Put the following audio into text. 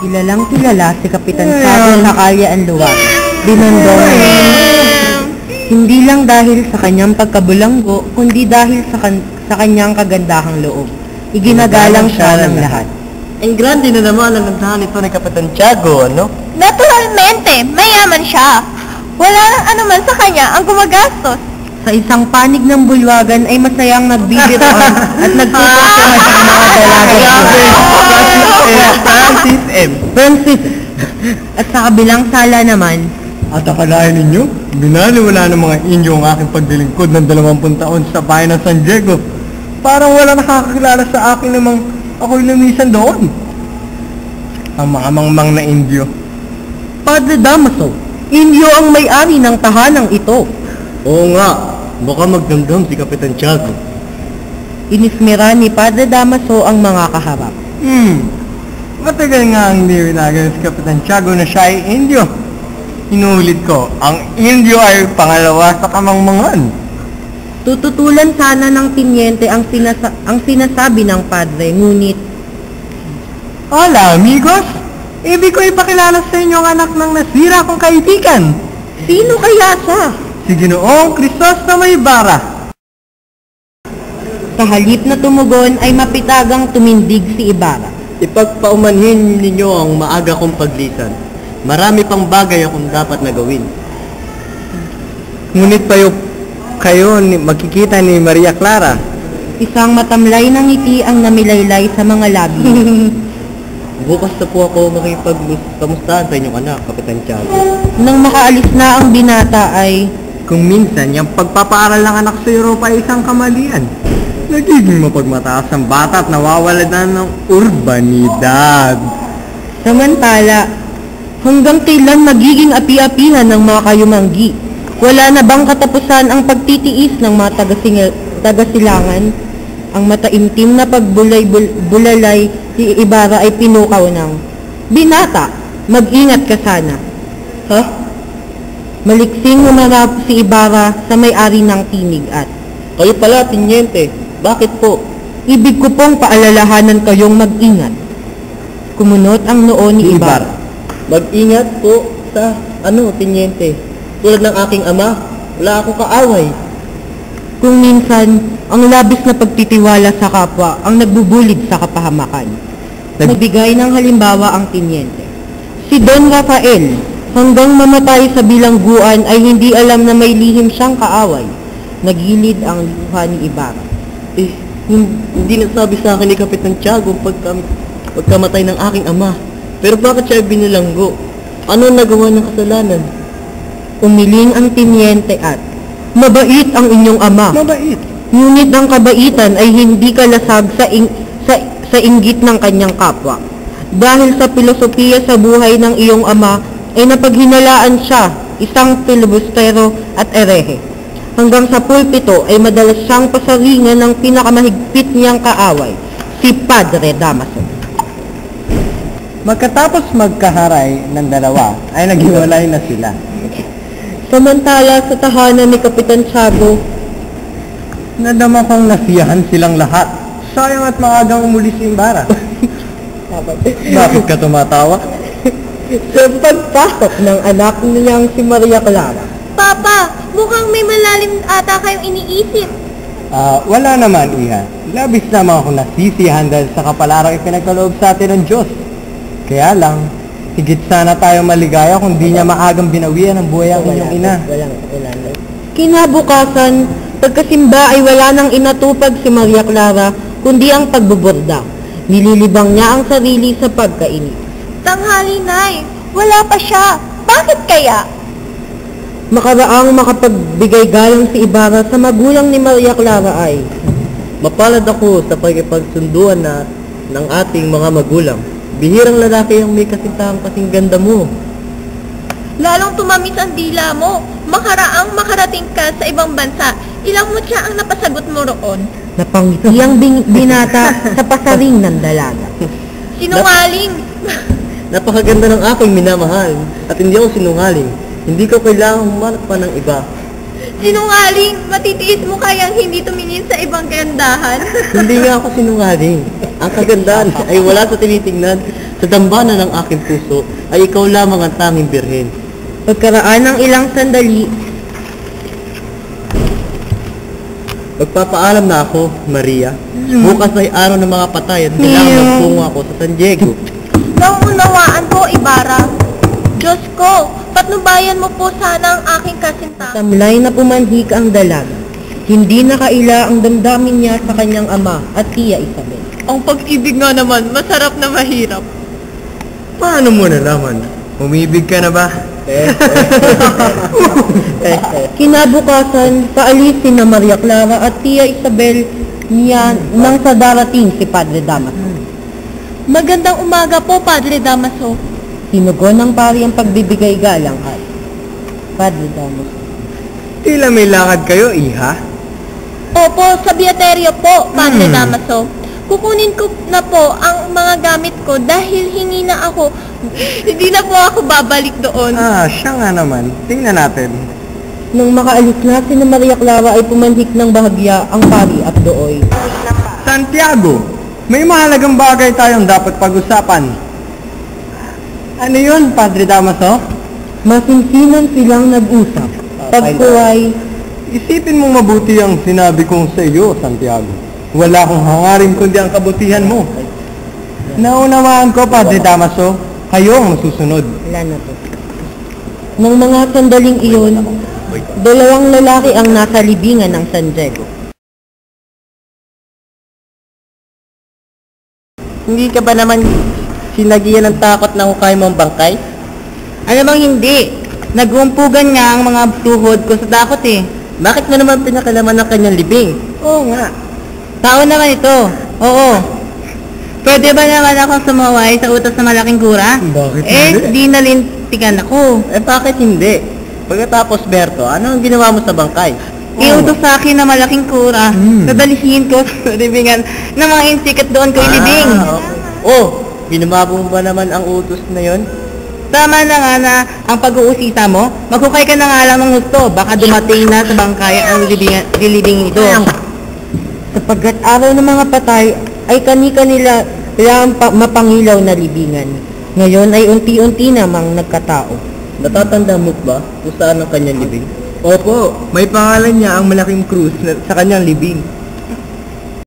Kilalang kilala si Kapitan Tiago sa Kalyaan Luwag. Dinondong hindi lang dahil sa kanyang pagkabulanggo, kundi dahil sa kanyang kagandahang loob. Iginagalang siya ng lahat. Ang grande na naman ang gandahan nito ni Kapitan Tiago, ano? Naturalmente, mayaman siya. Wala nang anuman sa kanya ang gumagastos. Sa isang panig ng bulwagan ay masayang nagbibiroan at nagtututuhan sa mga dalaga. Francis. At sa kabilang sala naman, At akalain ninyo, binaliwala ng mga Inyo ang aking paglilingkod ng 20 taon sa bayan ng San Diego. Parang wala nakakakilala sa akin namang ako'y lumisan doon. Ang mga mangmang na Indio. Padre Damaso, Inyo ang may-ari ng tahanang ito. Oo nga, baka magdamdam si Kapitan Tiago. Inismira ni Padre Damaso ang mga kaharap. Matagal nga ang hindi winagan si Kapitan Tiago na siya ay Indio. Inuulit ko, ang Indio ay pangalawa sa kamangmangan. Tututulan sana ng tinyente ang sinasabi ng padre, ngunit Hola, amigos! Ibig ko ipakilala sa inyo ang anak ng nasira kong kaibigan. sino kaya siya? Si Ginoong Kristos na may bara. Sa halip na tumugon ay mapitagang tumindig si Ibarra. Ipagpaumanhin ninyo ang maaga kong paglisan. Marami pang bagay akong dapat na gawin. Ngunit kayo magkikita ni Maria Clara. Isang matamlay na ngiti ang namilaylay sa mga labi. Bukas na po ako makipagkamustahan sa inyong anak, Kapitan Tiago. Nang makaalis na ang binata ay Kung minsan, yung pagpapaaral ng anak sa Europa ay isang kamalian. Nagiging mapagmataas ang bata at nawawala na ng urbanidad. samantala, hanggang kailan magiging api-apihan ng mga kayumanggi? Wala na bang katapusan ang pagtitiis ng mga taga-silangan? Ang mataimtim na pagbulalay si Ibarra ay pinukaw ng, "Binata, mag-ingat ka sana." Ha? Maliksing humarap si Ibarra sa may-ari ng tinig at, Kayo pala, Tinyente. Bakit po? "Ibig ko pong paalalahanan kayong mag-ingat." Kumunot ang noo ni Ibarra. Mag-ingat po sa Tinyente. Tulad ng aking ama, wala akong kaaway. Kung minsan, ang labis na pagtitiwala sa kapwa ang nagbubulid sa kapahamakan. Nagbigay ng halimbawa ang tinyente. Si Don Rafael, hanggang mamatay sa bilangguan ay hindi alam na may lihim siyang kaaway. Nagilid ang luha ni Ibarra. Hindi nasabi sa akin ni Kapitan Tiago pagkamatay ng aking ama. Pero bakit siya binilanggo? Ano nagawa ng kasalanan? Umiling ang tinyente at, "Mabait ang inyong ama. Mabait. Ngunit ang kabaitan ay hindi kalasag sa inggit ng kanyang kapwa. Dahil sa pilosopiya sa buhay ng iyong ama ay napaghinalaan siya, isang filibustero at erehe. Hanggang sa pulpito ay madalas siyang pasaringan ng pinakamahigpit niyang kaaway, si Padre Damaso." Magkatapos magkaharay ng dalawa, ay naghiwalay na sila. Samantala sa tahanan ni Kapitan Tiago, Nadama kong nasiyahan silang lahat. Sayang at maagang umuli si Ibarra. Bakit ka tumatawa? sa pagpasok ng anak niyang si Maria Clara, Papa, mukhang may malalim ata kayong iniisip. Wala naman, Iha. Labis naman ako nasisiyahan dahil sa kapalarang ipinagkaloob sa atin ng Diyos. Kaya lang, higit sana tayo maligaya kung di niya maagang binawian ang buhay ang inyong ina. Kinabukasan, pagkasimba ay wala nang inatupag si Maria Clara, kundi ang pagbuborda. Nililibang niya ang sarili sa pagkainip. Tanghali, Nay. Wala pa siya. Bakit kaya? Makaraang makapagbigay galang si Ibarra sa magulang ni Maria Clara ay, Mapalad ako sa pagkipagsunduan ng ating mga magulang. Bihirang lalaki ang may kasintahang kasing ganda mo. Lalong tumamis ang dila mo. Makaraang makarating ka sa ibang bansa. Ilang mutya ang napasagot mo roon. napangiti ang binata sa pasaring ng dalaga. Sinungaling. Napakaganda ng aking minamahal at hindi ako sinungaling. Hindi ko kailangang humanap pa ng iba. Sinungaling. Matitiis mo kayang hindi tumingin sa ibang kagandahan. Hindi nga ako sinungaling. Ang kagandahan ay wala sa tinitingnan Sa dambana ng aking puso ay ikaw lamang ang tanging birhen. Pagkaraan ng ilang sandali, Magpapaalam na ako, Maria. Bukas ay araw ng mga patay at kailangan magpungo ako sa San Diego. Naunawaan ko, Ibarra. Diyos ko, patnubayan mo po sana ang aking kasintahan. tamlay na pumanhik ang dalag. Hindi nakaila ang damdamin niya sa kanyang ama at tiya Isabel. Ang pag-ibig nga naman, masarap na mahirap. Paano mo nalaman? Umibig ka na ba? Kinabukasan, paalisin na Maria Clara at tiya Isabel niya nang sa darating si Padre Damaso. Magandang umaga po, Padre Damaso. Sinugon ng pari ang pagbibigay galang at Padre Damaso. Tila may lakad kayo, iha? Opo, sa Beaterio po, Padre Damaso. Kukunin ko na po ang mga gamit ko dahil hingi na ako. Hindi na po ako babalik doon. Siya nga naman. Tingnan natin. Nang makaalis na si Maria Clara ay pumanhik ng bahagya ang pari at dooy. Santiago, may mahalagang bagay tayong dapat pag-usapan. Ano yun, Padre Damaso? Masinsinan silang nag-usap. Pagkuhay, Isipin mong mabuti ang sinabi kong sa iyo, Santiago. Wala akong hangarin kundi ang kabutihan mo. Naunawaan ko, Padre Damaso, kayo ang masusunod. wala na to. Nang mga sandaling iyon, dalawang lalaki ang nasa libingan ng San Diego. Hindi ka ba naman sinagiyan ng takot na hukay mo ang bangkay? Alam bang hindi? Nagumpugan nga ang mga tuhod ko sa takot eh. Bakit mo naman pinakalaman ng kanyang libing? Oo nga. Tao naman ito. Oo. Pwede ba naman akong sumaway sa utos ng malaking kura? Bakit di nalintikan ako. Bakit hindi? Pagkatapos, Berto, ano ang ginawa mo sa bangkay? Iutos sa akin na malaking kura. Dadalhin ko sa libingan ng mga insik at doon ko ilibing. Ginawa mo ba naman ang utos na yon? Tama na nga na ang pag-uusisa mo, maghukay ka na nga lang ng gusto. Baka dumating na sa bangkay ang dilibing ito. Sapagkat araw ng mga patay ay kani-kanila lang mapangilaw na libingan. Ngayon ay unti-unti namang nagkatao. Natatanda mo ba kung saan ang kanyang libing? Opo, may pangalan niya ang malaking krus sa kanyang libing.